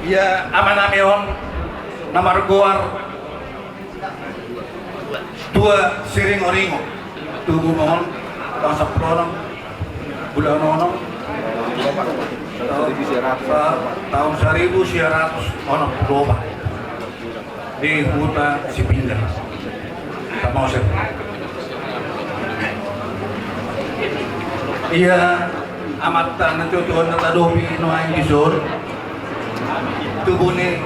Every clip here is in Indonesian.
Ya aman amihon namar goar dua siring oringo tubuh mohon tahun 10 bulan ono tahun 1900 ono berubah di hutan Sipindah sama Osep. Iya amat nanti tuh natadobi no ang gisor tubuh ni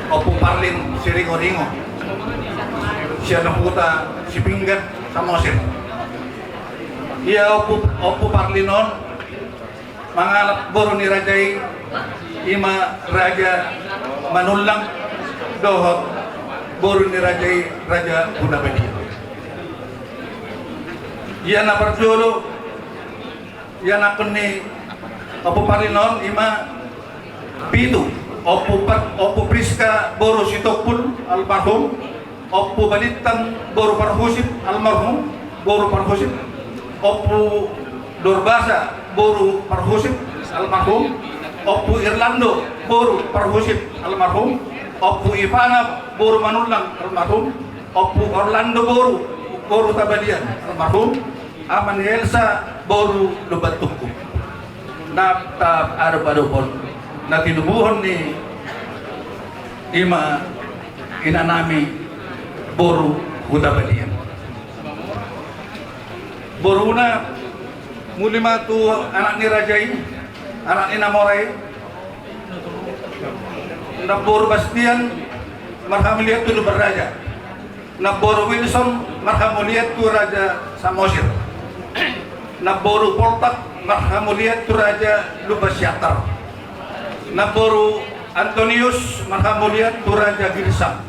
opo parlin siring-oringo siya na puta si Pinggan sa Mosin. Iya opo parlinon mga boro ni Rajay ima Raja Manulang dohot boro ni Rajay Raja Bunabadi. Iya na parjolo iya na ni opo parlinon ima Pitu opo Priska boro Sitokpul almarhum opo Balitang boro Parhusit almarhum boro Parhusit opo Dorbasa boro Parhusit almarhum opo Irlando boro Parhusit almarhum opo Ivana boro Manulang almarhum opo Orlando boro Tabadian almarhum aman Elsa boro Lubatuku naptab adop-adopon na tinubuhon ni ima inanami boro Hutabadian. Boro na mulima tu anak ni Rajai, anak ni Namoray, na boro Bastian marhamiliat tu beraja, na boro Wilson marhamiliat tu Raja Samosir, na boro Poltak marhamiliat tu Raja Lubasyatar. Naboru Antonius marhamuliat tu Raja Girsam.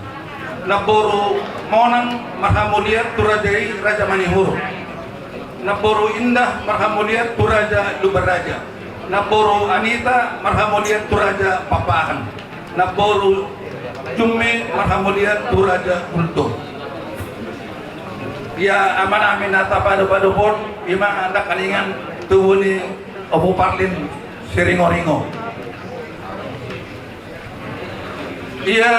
Naboru Monang marhamuliat tu Raja Manihuru. Naboru Indah marhamuliat tu Raja Lubaraja. Naboru Anita marhamuliat tu Raja Papahan. Naboru Jumme marhamuliat tu Raja Kultur. Ya aman amin nata padu pon ima anda kalingan tubuh ni opo parlin siring-oringo. Iya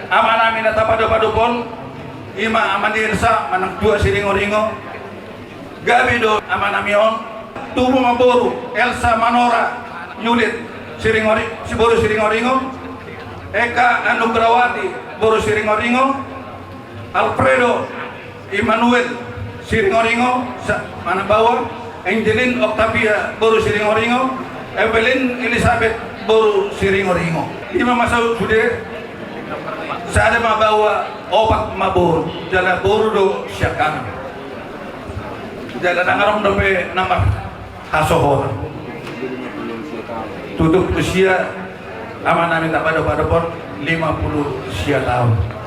aman amin nata padu pon ima aman dirsa manang dua siring-oringo gabi do aman amion tubuh maboru Elsa Manora Yulit si boru siring-oringo Eka Anugrawati boru siring-oringo Alfredo Immanuel siring-oringo mana bawah Angelin Octavia boru siring-oringo Evelyn Elizabeth boru siring-oringo lima masa sudah saya mabawa obat mabur jala boru do syakang jala nangarom dope namar hasohor tutup usia aman amin tak pada pon 50 usia tahun.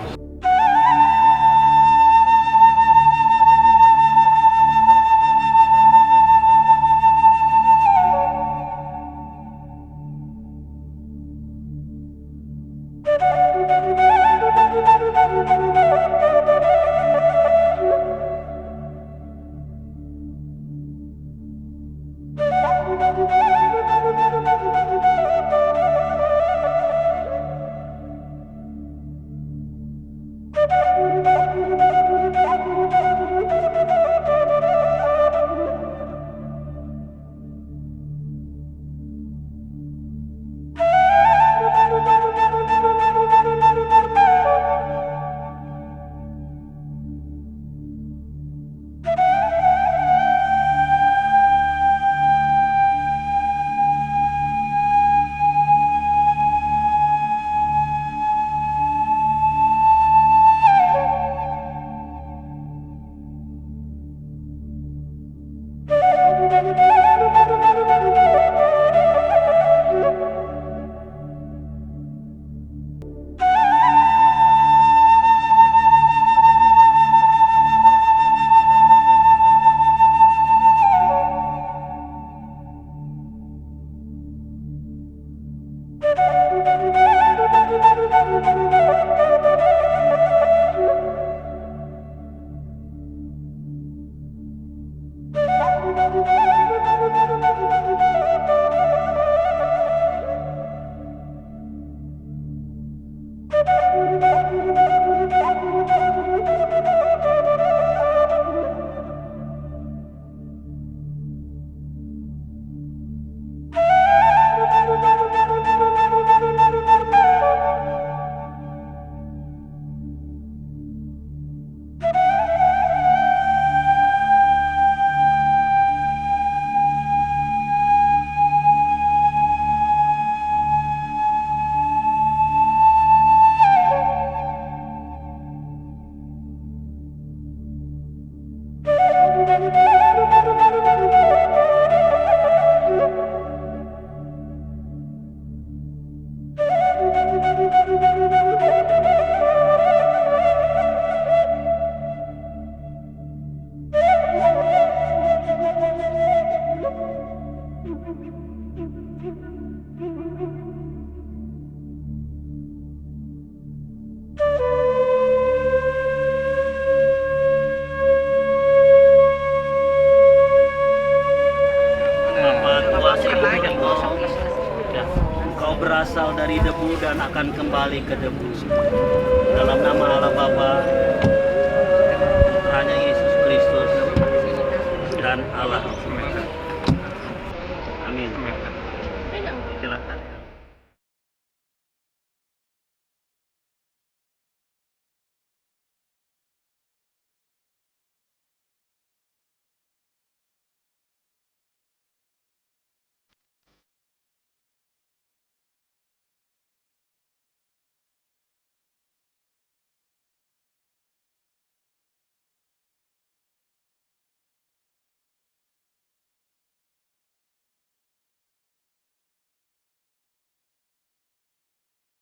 Kau berasal dari debu dan akan kembali ke debu. Dalam nama Allah Bapa, Putranya Yesus Kristus, dan Allah